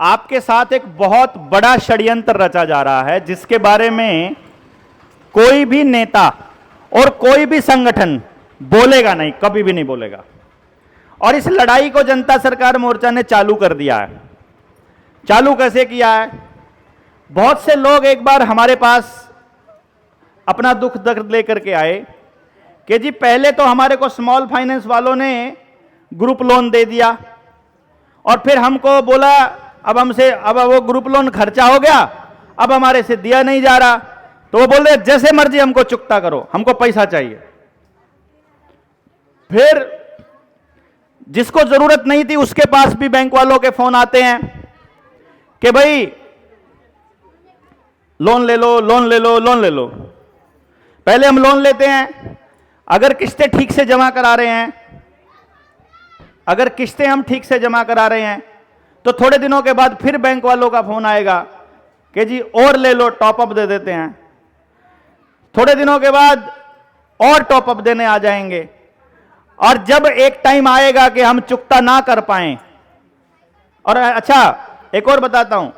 आपके साथ एक बहुत बड़ा षड्यंत्र रचा जा रहा है, जिसके बारे में कोई भी नेता और कोई भी संगठन बोलेगा नहीं, कभी भी नहीं बोलेगा। और इस लड़ाई को जनता सरकार मोर्चा ने चालू कर दिया है। चालू कैसे किया है? बहुत से लोग एक बार हमारे पास अपना दुख दर्द लेकर के आए कि जी पहले तो हमारे को स्मॉल फाइनेंस वालों ने ग्रुप लोन दे दिया और फिर हमको बोला अब वो ग्रुप लोन खर्चा हो गया, अब हमारे से दिया नहीं जा रहा, तो वो बोल रहे जैसे मर्जी हमको चुकता करो, हमको पैसा चाहिए। फिर जिसको जरूरत नहीं थी उसके पास भी बैंक वालों के फोन आते हैं कि भाई लोन ले लो, लोन ले लो, लोन ले लो। पहले हम लोन लेते हैं, अगर किस्तें ठीक से जमा करा रहे हैं, अगर किस्तें हम ठीक से जमा करा रहे हैं तो थोड़े दिनों के बाद फिर बैंक वालों का फोन आएगा कि जी और ले लो, टॉपअप दे देते हैं। थोड़े दिनों के बाद और टॉपअप देने आ जाएंगे, और जब एक टाइम आएगा कि हम चुकता ना कर पाएं। और अच्छा एक और बताता हूं,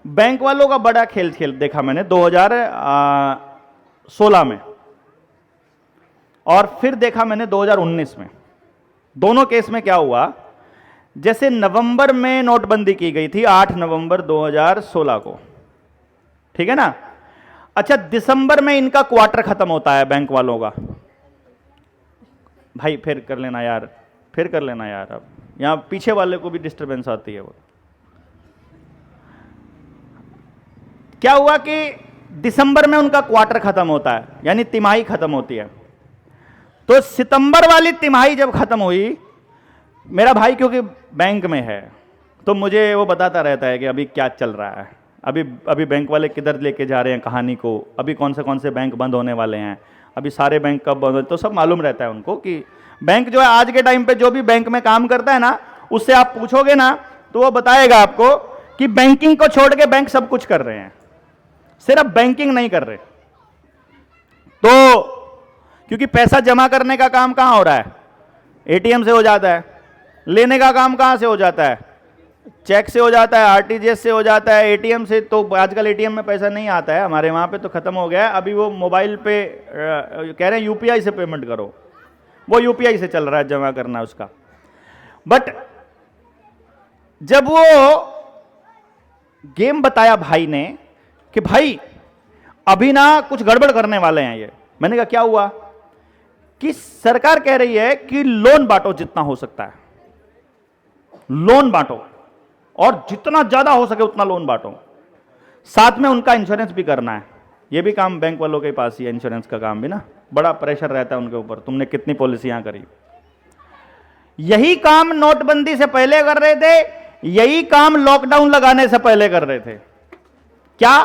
बैंक वालों का बड़ा खेल देखा मैंने 2016 में और फिर देखा मैंने 2019 में। दोनों केस में क्या हुआ, जैसे नवंबर में नोटबंदी की गई थी 8 नवंबर 2016 को, ठीक है ना। अच्छा दिसंबर में इनका क्वार्टर खत्म होता है बैंक वालों का। भाई फिर कर लेना यार, फिर कर लेना यार, अब यहां पीछे वाले को भी डिस्टरबेंस आती है। वो क्या हुआ कि दिसंबर में उनका क्वार्टर खत्म होता है, यानी तिमाही खत्म होती है। तो सितंबर वाली तिमाही जब खत्म हुई, मेरा भाई क्योंकि बैंक में है तो मुझे वो बताता रहता है कि अभी क्या चल रहा है, अभी बैंक वाले किधर लेके जा रहे हैं कहानी को, अभी कौन से बैंक बंद होने वाले हैं, अभी सारे बैंक कब बंद हो, तो सब मालूम रहता है उनको कि बैंक जो है आज के टाइम पे जो भी बैंक में काम करता है ना, उससे आप पूछोगे ना तो वो बताएगा आपको कि बैंकिंग को छोड़ के बैंक सब कुछ कर रहे हैं, सिर्फ बैंकिंग नहीं कर रहे। तो क्योंकि पैसा जमा करने का काम कहां हो रहा है, एटीएम से हो जाता है, लेने का काम कहां से हो जाता है, चेक से हो जाता है, आरटीजीएस से हो जाता है, एटीएम से तो आजकल एटीएम में पैसा नहीं आता है, हमारे वहां पे तो खत्म हो गया है। अभी वो मोबाइल पे कह रहे हैं यूपीआई से पेमेंट करो, वो यूपीआई से चल रहा है जमा करना उसका। बट जब वो गेम बताया भाई ने कि भाई अभी ना कुछ गड़बड़ करने वाले हैं ये, मैंने कहा क्या हुआ, कि सरकार कह रही है कि लोन बांटो जितना हो सकता है, लोन बांटो और जितना ज्यादा हो सके उतना लोन बांटो, साथ में उनका इंश्योरेंस भी करना है। ये भी काम बैंक वालों के पास ही है, इंश्योरेंस का काम भी ना, बड़ा प्रेशर रहता है उनके ऊपर, तुमने कितनी पॉलिसियां करी। यही काम नोटबंदी से पहले कर रहे थे, यही काम लॉकडाउन लगाने से पहले कर रहे थे। क्या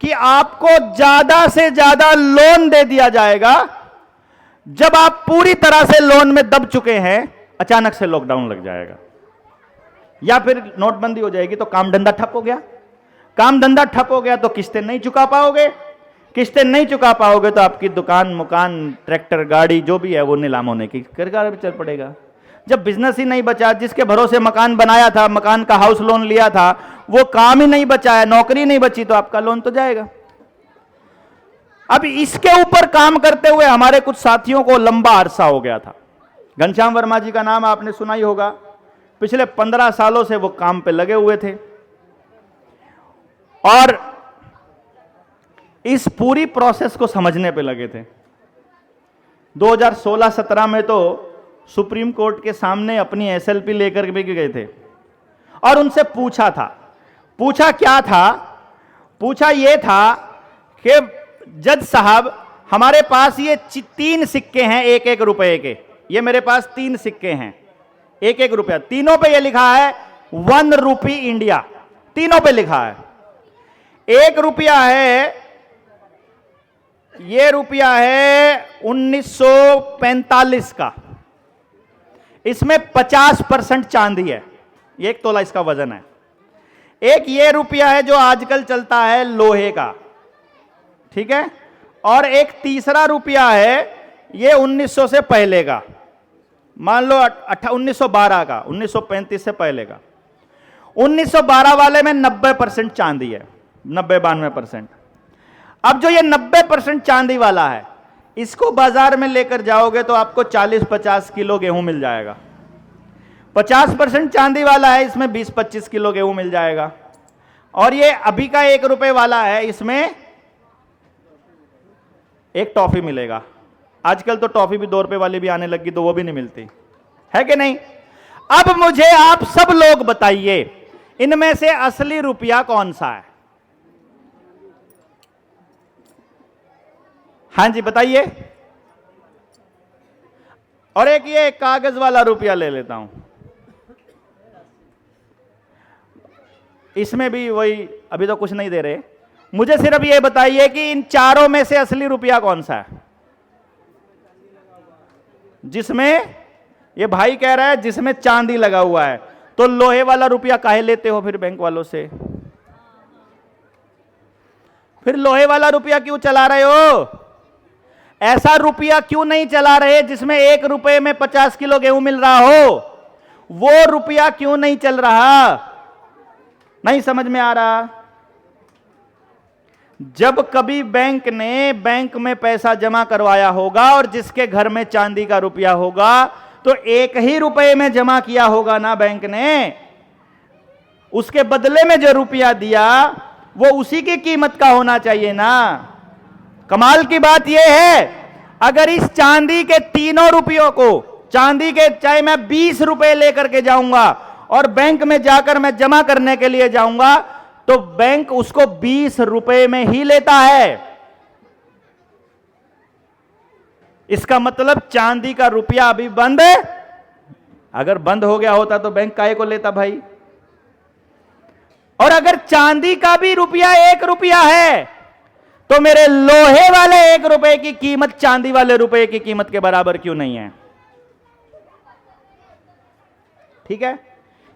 कि आपको ज्यादा से ज्यादा लोन दे दिया जाएगा, जब आप पूरी तरह से लोन में दब चुके हैं अचानक से लॉकडाउन लग जाएगा, या फिर नोटबंदी हो जाएगी तो काम धंधा ठप हो गया। काम धंधा ठप हो गया तो किस्तें नहीं चुका पाओगे, किस्तें नहीं चुका पाओगे तो आपकी दुकान मुकान ट्रैक्टर गाड़ी जो भी है वो नीलाम होने की कगार पे चल पड़ेगा। जब बिजनेस ही नहीं बचा, जिसके भरोसे मकान बनाया था, मकान का हाउस लोन लिया था, वो काम ही नहीं बचा है, नौकरी नहीं बची, तो आपका लोन तो जाएगा। अब इसके ऊपर काम करते हुए हमारे कुछ साथियों को लंबा अरसा हो गया था। घनश्याम वर्मा जी का नाम आपने सुना ही होगा, पिछले 15 सालों से वो काम पे लगे हुए थे और इस पूरी प्रोसेस को समझने पे लगे थे। 2016-17 में तो सुप्रीम कोर्ट के सामने अपनी एसएलपी लेकर भी गए थे और उनसे पूछा था, पूछा क्या था, पूछा ये था कि जज साहब हमारे पास ये 3 सिक्के हैं 1-1 रुपए के, ये मेरे पास 3 सिक्के हैं 1-1 रुपया, तीनों पे ये लिखा है 1 रुपी इंडिया, तीनों पे लिखा है। 1 रुपया है, ये रुपया है 1945 का, इसमें 50% चांदी है, 1 तोला इसका वजन है। एक ये रुपया है जो आजकल चलता है लोहे का, ठीक है, और एक तीसरा रुपया है ये 1900 से पहले का, मान लो 1912 का, 1935 से पहले का। 1912 वाले में 90% चांदी है, 90-92%। अब जो ये 90% चांदी वाला है, इसको बाजार में लेकर जाओगे तो आपको 40-50 किलो गेहूं मिल जाएगा। 50% चांदी वाला है, इसमें 20-25 किलो गेहूं मिल जाएगा। और ये अभी का 1 रुपए वाला है, इसमें एक टॉफी मिलेगा। आजकल तो टॉफी भी 2 रुपए वाली भी आने लगी, तो वो भी नहीं मिलती है कि नहीं। अब मुझे आप सब लोग बताइए, इनमें से असली रुपया कौन सा है? हां जी बताइए। और एक ये कागज वाला रुपया ले लेता हूं, इसमें भी वही, अभी तो कुछ नहीं दे रहे। मुझे सिर्फ ये बताइए कि इन चारों में से असली रुपया कौन सा है? जिसमें, ये भाई कह रहा है जिसमें चांदी लगा हुआ है। तो लोहे वाला रुपया काहे लेते हो फिर बैंक वालों से? फिर लोहे वाला रुपया क्यों चला रहे हो? ऐसा रुपया क्यों नहीं चला रहे जिसमें 1 रुपए में 50 किलो गेहूं मिल रहा हो? वो रुपया क्यों नहीं चल रहा? नहीं समझ में आ रहा। जब कभी बैंक ने बैंक में पैसा जमा करवाया होगा और जिसके घर में चांदी का रुपया होगा, तो 1 ही रुपए में जमा किया होगा ना बैंक ने। उसके बदले में जो रुपया दिया वो उसी की कीमत का होना चाहिए ना। कमाल की बात यह है, अगर इस चांदी के तीनों रुपयों को, चांदी के चाहे मैं 20 रुपए लेकर के जाऊंगा और बैंक में जाकर मैं जमा करने के लिए जाऊंगा, तो बैंक उसको 20 रुपए में ही लेता है। इसका मतलब चांदी का रुपया अभी बंद है। अगर बंद हो गया होता तो बैंक काहे को लेता भाई? और अगर चांदी का भी रुपया 1 रुपया है, तो मेरे लोहे वाले 1 रुपए की कीमत चांदी वाले रुपए की कीमत के बराबर क्यों नहीं है? ठीक है।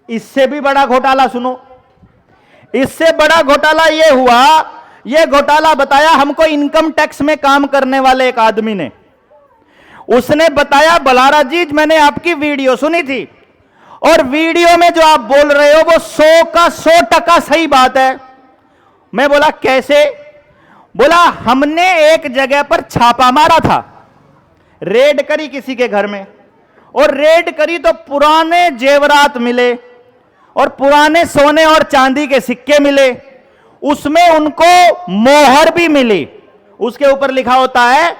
इससे भी बड़ा घोटाला सुनो। इससे बड़ा घोटाला यह हुआ, यह घोटाला बताया हमको इनकम टैक्स में काम करने वाले एक आदमी ने। उसने बताया, बलारा जी मैंने आपकी वीडियो सुनी थी और वीडियो में जो आप बोल रहे हो वो 100 का 100% सही बात है। मैं बोला कैसे? बोला हमने एक जगह पर छापा मारा था, रेड करी किसी के घर में, और रेड करी तो पुराने जेवरात मिले और पुराने सोने और चांदी के सिक्के मिले। उसमें उनको मोहर भी मिली। उसके ऊपर लिखा होता है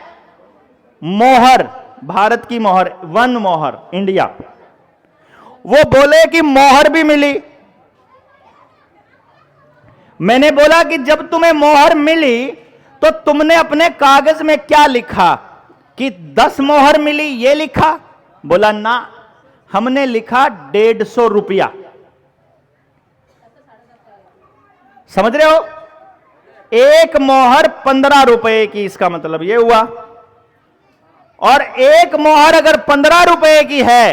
मोहर, भारत की मोहर, 1 मोहर इंडिया। वो बोले कि मोहर भी मिली। मैंने बोला कि जब तुम्हें मोहर मिली तो तुमने अपने कागज में क्या लिखा कि 10 मोहर मिली, ये लिखा? बोला ना, हमने लिखा 150 रुपया। समझ रहे हो? 1 मोहर 15 रुपए की, इसका मतलब यह हुआ। और 1 मोहर अगर 15 रुपए की है,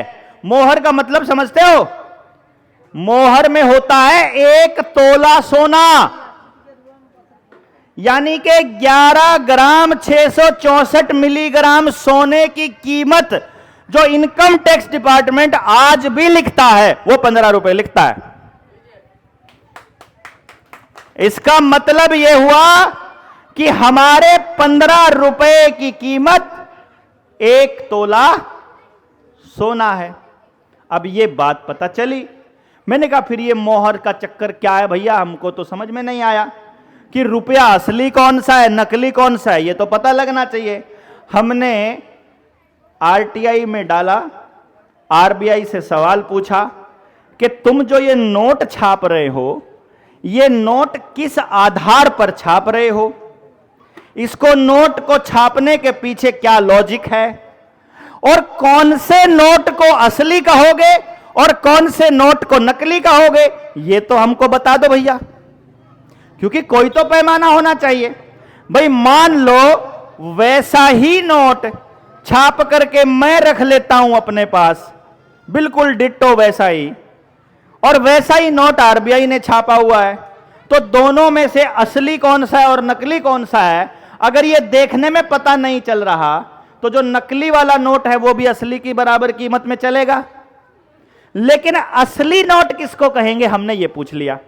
मोहर का मतलब समझते हो? मोहर में होता है 1 तोला सोना, यानी कि 11 ग्राम 664 मिलीग्राम सोने की कीमत जो इनकम टैक्स डिपार्टमेंट आज भी लिखता है वो 15 रुपए लिखता है। इसका मतलब यह हुआ कि हमारे 15 रुपए की कीमत 1 तोला सोना है। अब यह बात पता चली। मैंने कहा फिर ये मोहर का चक्कर क्या है भैया? हमको तो समझ में नहीं आया कि रुपया असली कौन सा है, नकली कौन सा है, ये तो पता लगना चाहिए। हमने आरटीआई में डाला, आरबीआई से सवाल पूछा कि तुम जो ये नोट छाप रहे हो, ये नोट किस आधार पर छाप रहे हो? इसको, नोट को छापने के पीछे क्या लॉजिक है? और कौन से नोट को असली कहोगे और कौन से नोट को नकली कहोगे, ये तो हमको बता दो भैया, क्योंकि कोई तो पैमाना होना चाहिए। भाई मान लो वैसा ही नोट छाप करके मैं रख लेता हूं अपने पास, बिल्कुल डिट्टो वैसा ही, और वैसा ही नोट आरबीआई ने छापा हुआ है, तो दोनों में से असली कौन सा है और नकली कौन सा है अगर ये देखने में पता नहीं चल रहा, तो जो नकली वाला नोट है वो भी असली की बराबर कीमत में चलेगा। लेकिन असली नोट किसको कहेंगे हमने ये पूछ लिया।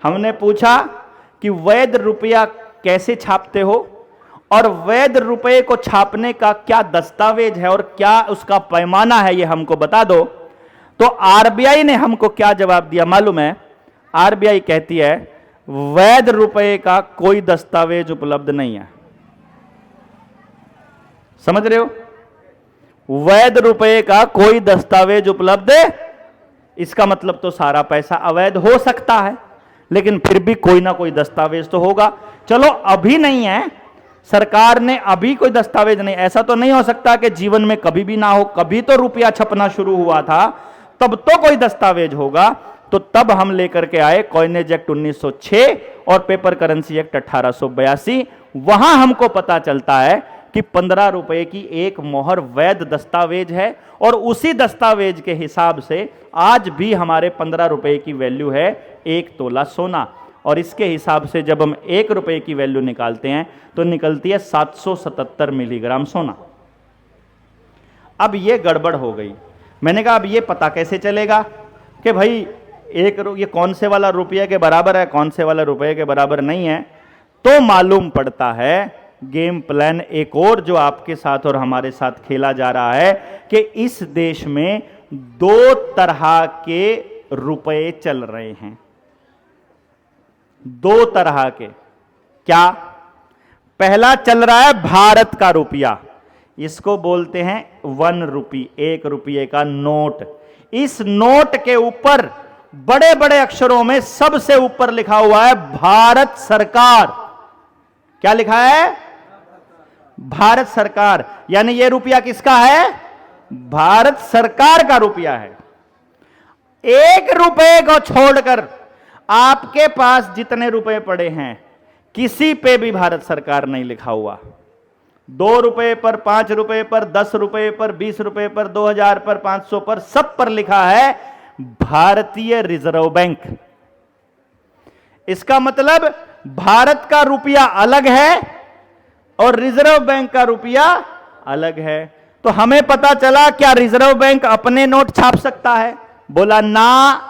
हमने पूछा कि वैध रुपया कैसे छापते हो और वैध रुपये को छापने का क्या दस्तावेज है और क्या उसका पैमाना है, ये हमको बता दो। तो आरबीआई ने हमको क्या जवाब दिया मालूम है? आरबीआई कहती है वैध रुपये का कोई दस्तावेज उपलब्ध नहीं है। समझ रहे हो? वैध रुपये का कोई दस्तावेज उपलब्ध, इसका मतलब तो सारा पैसा अवैध हो सकता है, लेकिन फिर भी कोई ना कोई दस्तावेज तो होगा। चलो अभी नहीं है, सरकार ने अभी कोई दस्तावेज नहीं, ऐसा तो नहीं हो सकता कि जीवन में कभी भी ना हो, कभी तो रुपया छपना शुरू हुआ था, तब तो कोई दस्तावेज होगा। तो तब हम लेकर के आए कॉइनेज एक्ट 1906 और पेपर करेंसी एक्ट 1882। वहां हमको पता चलता है कि 15 रुपए की एक मोहर वैध दस्तावेज है और उसी दस्तावेज के हिसाब से आज भी हमारे 15 रुपए की वैल्यू है 1 तोला सोना। और इसके हिसाब से जब हम 1 रुपए की वैल्यू निकालते हैं तो निकलती है 777 मिलीग्राम सोना। अब ये गड़बड़ हो गई। मैंने कहा अब ये पता कैसे चलेगा कि भाई ये कौन से वाला रुपये के बराबर है, कौन से वाला रुपये के बराबर नहीं है। तो मालूम पड़ता है गेम प्लान एक और जो आपके साथ और हमारे साथ खेला जा रहा है कि इस देश में 2 तरह के रुपये चल रहे हैं। 2 तरह के। क्या? पहला चल रहा है भारत का रुपया, इसको बोलते हैं 1 रुपये, 1 रुपये का नोट। इस नोट के ऊपर बड़े बड़े अक्षरों में सबसे ऊपर लिखा हुआ है भारत सरकार। क्या लिखा है? भारत सरकार। यानी यह रुपया किसका है? भारत सरकार का रुपया है। 1 रुपये को छोड़कर आपके पास जितने रुपए पड़े हैं किसी पे भी भारत सरकार नहीं लिखा हुआ। 2 रुपए पर, 5 रुपए पर, 10 रुपए पर, 20 रुपए पर, 2000 पर, 500 पर, सब पर लिखा है भारतीय रिजर्व बैंक। इसका मतलब भारत का रुपया अलग है और रिजर्व बैंक का रुपया अलग है। तो हमें पता चला क्या रिजर्व बैंक अपने नोट छाप सकता है? बोला ना,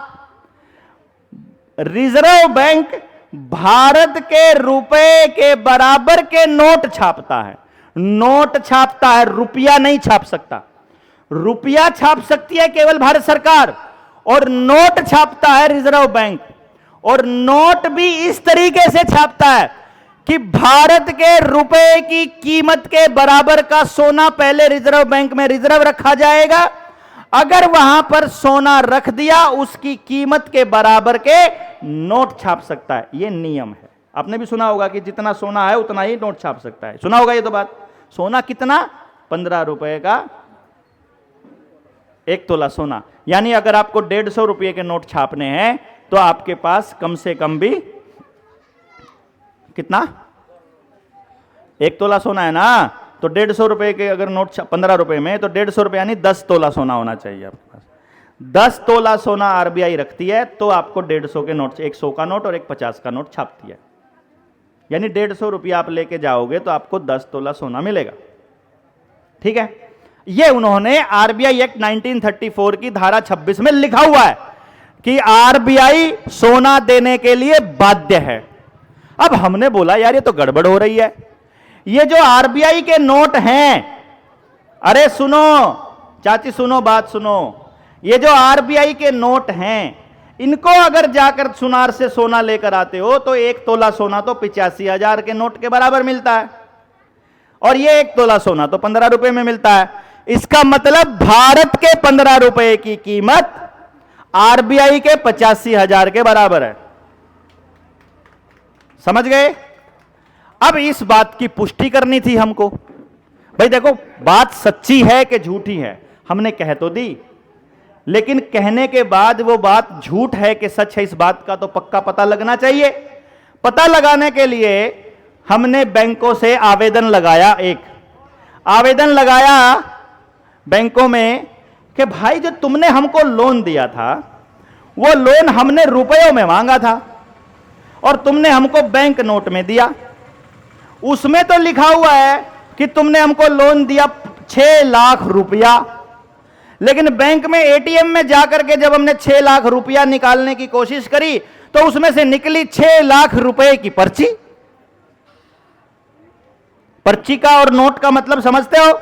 रिजर्व बैंक भारत के रुपए के बराबर के नोट छापता है। नोट छापता है, रुपया नहीं छाप सकता। रुपया छाप सकती है केवल भारत सरकार और नोट छापता है रिजर्व बैंक। और नोट भी इस तरीके से छापता है कि भारत के रुपए की कीमत के बराबर का सोना पहले रिजर्व बैंक में रिजर्व रखा जाएगा। अगर वहां पर सोना रख दिया उसकी कीमत के बराबर के नोट छाप सकता है। यह नियम है। आपने भी सुना होगा कि जितना सोना है उतना ही नोट छाप सकता है। सुना होगा ये तो बात। सोना कितना? 15 रुपए का 1 तोला सोना। यानी अगर आपको 150 रुपये के नोट छापने हैं तो आपके पास कम से कम भी कितना? 1 तोला सोना है ना, तो 150 रुपए के अगर नोट 15 रुपए में, तो 150 रुपए यानी 10 तोला सोना होना चाहिए आपके पास। 10 तोला सोना आरबीआई रखती है तो आपको 150 के नोट, एक 100 का नोट और एक 50 का नोट छापती है। यानी 150 रुपया आप लेके जाओगे तो आपको 10 तोला सोना मिलेगा। ठीक है? ये उन्होंने आरबीआई एक्ट 1934 की धारा 26 में लिखा हुआ है कि आरबीआई सोना देने के लिए बाध्य है। अब हमने बोला यार ये तो गड़बड़ हो रही है। ये जो आरबीआई के नोट हैं, अरे सुनो चाची, सुनो बात सुनो, ये जो आरबीआई के नोट हैं इनको अगर जाकर सुनार से सोना लेकर आते हो तो 1 तोला सोना तो 85,000 के नोट के बराबर मिलता है और ये 1 तोला सोना तो 15 रुपए में मिलता है। इसका मतलब भारत के 15 रुपए की कीमत आरबीआई के 85,000 के बराबर है। समझ गए? अब इस बात की पुष्टि करनी थी हमको। भाई देखो बात सच्ची है कि झूठी है, हमने कह तो दी, लेकिन कहने के बाद वो बात झूठ है कि सच है, इस बात का तो पक्का पता लगना चाहिए। पता लगाने के लिए हमने बैंकों से आवेदन लगाया। एक आवेदन लगाया बैंकों में कि भाई जो तुमने हमको लोन दिया था वो लोन हमने रुपयों में मांगा था और तुमने हमको बैंक नोट में दिया। उसमें तो लिखा हुआ है कि तुमने हमको लोन दिया 6 लाख रुपया, लेकिन बैंक में एटीएम में जाकर के जब हमने 6 लाख रुपया निकालने की कोशिश करी तो उसमें से निकली 6 लाख रुपए की पर्ची। पर्ची का और नोट का मतलब समझते हो?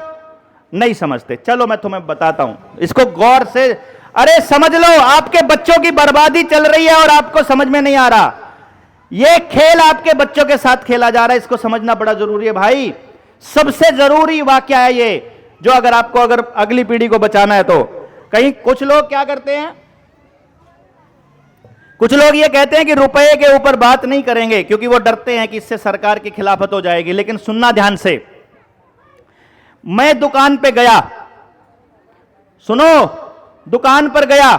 नहीं समझते। चलो मैं तुम्हें बताता हूं, इसको गौर से, अरे समझ लो, आपके बच्चों की बर्बादी चल रही है और आपको समझ में नहीं आ रहा। यह खेल आपके बच्चों के साथ खेला जा रहा है, इसको समझना बड़ा जरूरी है भाई। सबसे जरूरी वाकया है ये, जो अगर आपको अगर अगली पीढ़ी को बचाना है तो। कहीं कुछ लोग क्या करते हैं, कुछ लोग ये कहते हैं कि रुपए के ऊपर बात नहीं करेंगे क्योंकि वो डरते हैं कि इससे सरकार की खिलाफत हो जाएगी। लेकिन सुनना ध्यान से, मैं दुकान पे गया, सुनो, दुकान पर गया,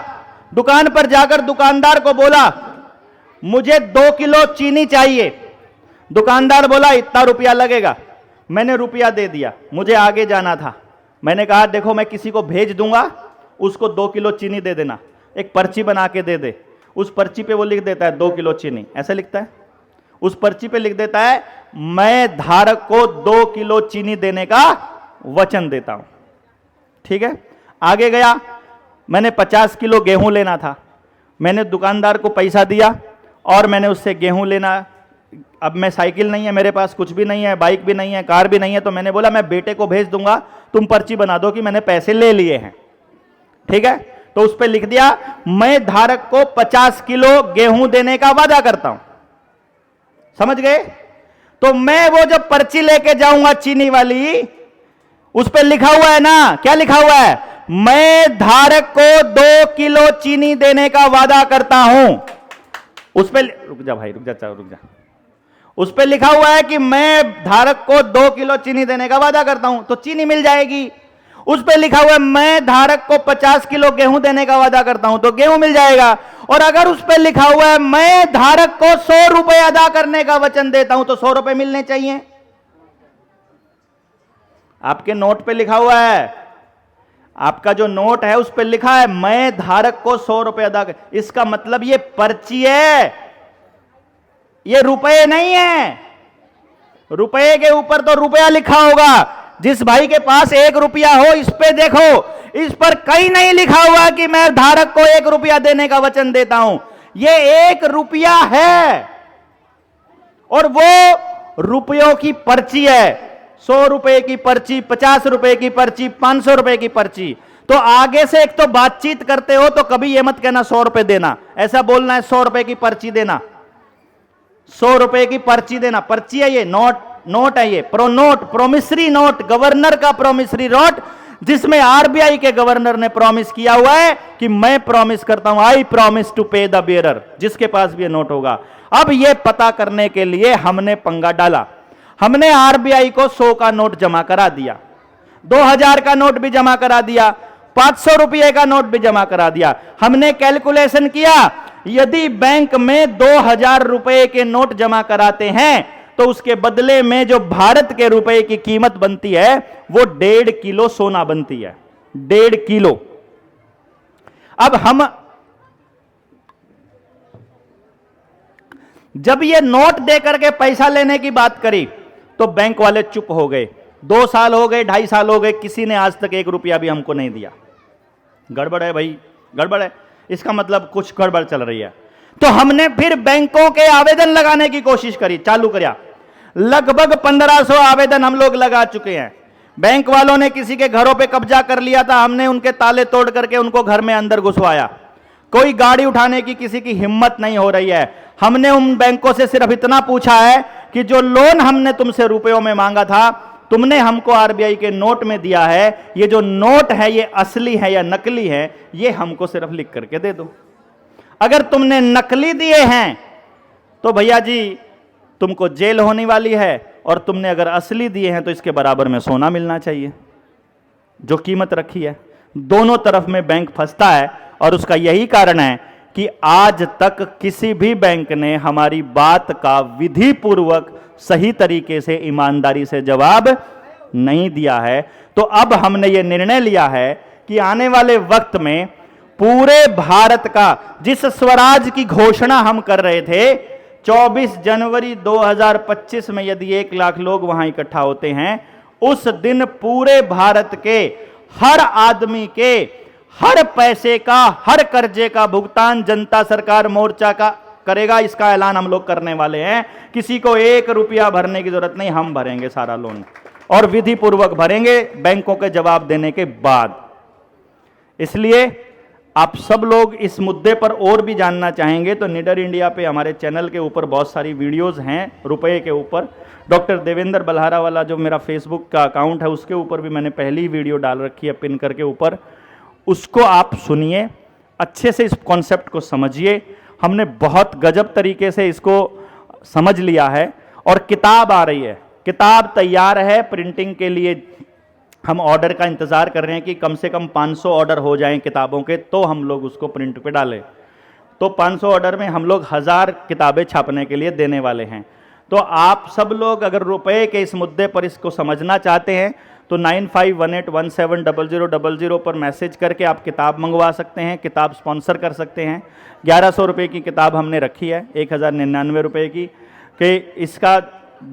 दुकान पर जाकर दुकानदार को बोला मुझे 2 किलो चीनी चाहिए। दुकानदार बोला इतना रुपया लगेगा। मैंने रुपया दे दिया, मुझे आगे जाना था। मैंने कहा देखो मैं किसी को भेज दूंगा, उसको 2 किलो चीनी दे देना, एक पर्ची बना के दे दे। उस पर्ची पे वो लिख देता है 2 किलो चीनी, ऐसे लिखता है। उस पर्ची पे लिख देता है मैं धारक को 2 किलो चीनी देने का वचन देता हूं। ठीक है, आगे गया, मैंने 50 किलो गेहूं लेना था। मैंने दुकानदार को पैसा दिया और मैंने उससे गेहूं लेना। अब मैं साइकिल नहीं है मेरे पास, कुछ भी नहीं है, बाइक भी नहीं है, कार भी नहीं है, तो मैंने बोला मैं बेटे को भेज दूंगा, तुम पर्ची बना दो कि मैंने पैसे ले लिए हैं। ठीक है, तो उस पर लिख दिया मैं धारक को 50 किलो गेहूं देने का वादा करता हूं। समझ गए? तो मैं वो जब पर्ची लेके जाऊंगा चीनी वाली, उस पर लिखा हुआ है ना, क्या लिखा हुआ है, मैं धारक को 2 किलो चीनी देने का वादा करता हूं। उस पर रुक जा भाई, रुक जा, रुक जा। उस पर लिखा हुआ है कि मैं धारक को 2 किलो चीनी देने का वादा करता हूं, तो चीनी मिल जाएगी। उस पर लिखा हुआ है मैं धारक को 50 किलो गेहूं देने का वादा करता हूं, तो गेहूं मिल जाएगा। और अगर उस पर लिखा हुआ है मैं धारक को 100 रुपए अदा करने का वचन देता हूं, तो 100 रुपए मिलने चाहिए। आपके नोट पे लिखा हुआ है, आपका जो नोट है उस पर लिखा है मैं धारक को 100 रुपए अदा कर, इसका मतलब ये पर्ची है, ये रुपए नहीं है। रुपए के ऊपर तो रुपया लिखा होगा। जिस भाई के पास 1 रुपया हो, इस पे देखो, इस पर कहीं नहीं लिखा हुआ कि मैं धारक को 1 रुपया देने का वचन देता हूं। ये 1 रुपया है और वो रुपयों की पर्ची है। 100 रुपए की पर्ची, 50 रुपए की पर्ची, 500 रुपए की पर्ची। तो आगे से एक तो बातचीत करते हो तो कभी ये मत कहना 100 रुपए देना, ऐसा बोलना है 100 रुपए की पर्ची देना, 100 रुपए की पर्ची देना। पर्ची है ये, नोट है ये, प्रोमिसरी नोट, गवर्नर का प्रोमिसरी नोट, जिसमें आरबीआई के गवर्नर ने प्रॉमिस किया हुआ है कि मैं प्रॉमिस करता हूं, आई प्रॉमिस टू पे द बेयरर, जिसके पास भी ये नोट होगा। अब ये पता करने के लिए हमने पंगा डाला, हमने आरबीआई को 100 का नोट जमा करा दिया, 2000 का नोट भी जमा करा दिया, 500 रुपए का नोट भी जमा करा दिया। हमने कैलकुलेशन किया, यदि बैंक में 2000 रुपए के नोट जमा कराते हैं तो उसके बदले में जो भारत के रुपए की कीमत बनती है वो 1.5 किलो सोना बनती है, 1.5 किलो। अब हम जब ये नोट दे करके पैसा लेने की बात करी तो बैंक वाले चुप हो गए। 2 साल हो गए, 2.5 साल हो गए, किसी ने आज तक 1 रुपया भी हमको नहीं दिया। गड़बड़ है भाई, गड़बड़ है, इसका मतलब कुछ गड़बड़ चल रही है। तो हमने फिर बैंकों के आवेदन लगाने की कोशिश करी, चालू करा। लगभग 1500 आवेदन हम लोग लगा चुके हैं। बैंक वालों ने किसी के घरों पे कब्जा कर लिया था, हमने उनके ताले तोड़ करके उनको घर में अंदर घुसवाया। कोई गाड़ी उठाने की किसी की हिम्मत नहीं हो रही है। हमने उन बैंकों से सिर्फ इतना पूछा है कि जो लोन हमने तुमसे रुपयों में मांगा था, तुमने हमको आरबीआई के नोट में दिया है, ये जो नोट है ये असली है या नकली है, ये हमको सिर्फ लिख करके दे दो। अगर तुमने नकली दिए हैं तो भैया जी तुमको जेल होने वाली है, और तुमने अगर असली दिए हैं तो इसके बराबर में सोना मिलना चाहिए जो कीमत रखी है। दोनों तरफ में बैंक फंसता है और उसका यही कारण है कि आज तक किसी भी बैंक ने हमारी बात का विधि पूर्वक सही तरीके से ईमानदारी से जवाब नहीं दिया है। तो अब हमने ये निर्णय लिया है कि आने वाले वक्त में पूरे भारत का, जिस स्वराज की घोषणा हम कर रहे थे 24 जनवरी 2025 में, यदि 1 लाख लोग वहां इकट्ठा होते हैं, उस दिन पूरे भारत के हर आदमी के हर पैसे का, हर कर्जे का भुगतान जनता सरकार मोर्चा का करेगा। इसका ऐलान हम लोग करने वाले हैं। किसी को 1 रुपया भरने की जरूरत नहीं, हम भरेंगे सारा लोन, और विधि पूर्वक भरेंगे बैंकों के जवाब देने के बाद। इसलिए आप सब लोग इस मुद्दे पर और भी जानना चाहेंगे तो निडर इंडिया पे हमारे चैनल के ऊपर बहुत सारी वीडियोस हैं रुपए के ऊपर। डॉक्टर देवेंद्र बल्हारा वाला जो मेरा फेसबुक का अकाउंट है उसके ऊपर भी मैंने पहली वीडियो डाल रखी है पिन करके ऊपर, उसको आप सुनिए, अच्छे से इस कॉन्सेप्ट को समझिए। हमने बहुत गजब तरीके से इसको समझ लिया है और किताब आ रही है, किताब तैयार है प्रिंटिंग के लिए। हम ऑर्डर का इंतज़ार कर रहे हैं कि कम से कम 500 ऑर्डर हो जाएं किताबों के, तो हम लोग उसको प्रिंट पे डालें। तो 500 ऑर्डर में हम लोग 1000 किताबें छापने के लिए देने वाले हैं। तो आप सब लोग अगर रुपए के इस मुद्दे पर इसको समझना चाहते हैं तो 9518170000 पर मैसेज करके आप किताब मंगवा सकते हैं, किताब स्पॉन्सर कर सकते हैं। 1100 रुपये की किताब हमने रखी है, 1099 रुपये की, कि इसका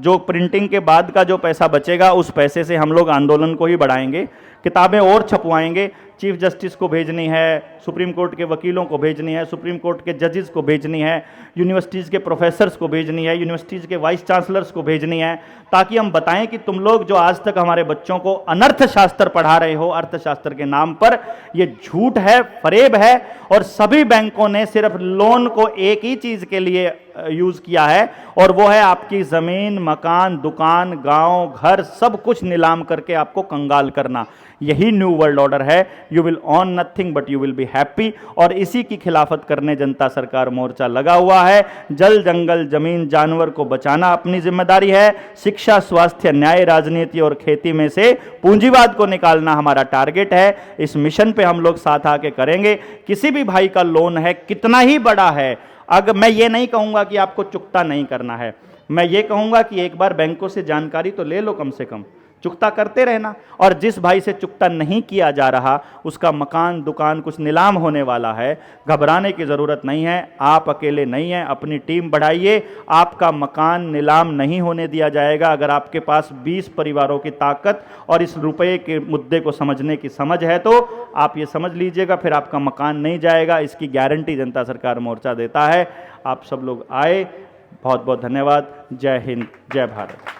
जो प्रिंटिंग के बाद का जो पैसा बचेगा उस पैसे से हम लोग आंदोलन को ही बढ़ाएंगे, किताबें और छपवाएंगे। चीफ जस्टिस को भेजनी है, सुप्रीम कोर्ट के वकीलों को भेजनी है, सुप्रीम कोर्ट के जजेस को भेजनी है, यूनिवर्सिटीज़ के प्रोफेसर्स को भेजनी है, यूनिवर्सिटीज़ के वाइस चांसलर्स को भेजनी है, ताकि हम बताएं कि तुम लोग जो आज तक हमारे बच्चों को अनर्थशास्त्र पढ़ा रहे हो, अर्थशास्त्र के नाम पर, ये झूठ है, फरेब है। और सभी बैंकों ने सिर्फ लोन को एक ही चीज़ के लिए यूज़ किया है, और वो है आपकी ज़मीन, मकान, दुकान, गांव, घर, सब कुछ नीलाम करके आपको कंगाल करना। यही न्यू वर्ल्ड ऑर्डर है। You will on nothing but you will be happy. और इसी की खिलाफत करने जनता सरकार मोर्चा लगा हुआ है। जल, जंगल, जमीन, जानवर को बचाना अपनी जिम्मेदारी है। शिक्षा, स्वास्थ्य, न्याय, राजनीति और खेती में से पूंजीवाद को निकालना हमारा टारगेट है। इस मिशन पे हम लोग साथ आके करेंगे। किसी भी भाई का लोन है, कितना ही बड़ा है, अगर मैं ये नहीं कहूँगा कि आपको चुकता नहीं करना है, मैं ये कहूँगा कि एक बार बैंकों से जानकारी तो ले लो, कम से कम चुकता करते रहना। और जिस भाई से चुकता नहीं किया जा रहा उसका मकान, दुकान कुछ नीलाम होने वाला है, घबराने की ज़रूरत नहीं है। आप अकेले नहीं हैं, अपनी टीम बढ़ाइए। आपका मकान नीलाम नहीं होने दिया जाएगा। अगर आपके पास 20 परिवारों की ताकत और इस रुपये के मुद्दे को समझने की समझ है तो आप ये समझ लीजिएगा, फिर आपका मकान नहीं जाएगा। इसकी गारंटी जनता सरकार मोर्चा देता है। आप सब लोग आए, बहुत बहुत धन्यवाद। जय हिंद, जय भारत।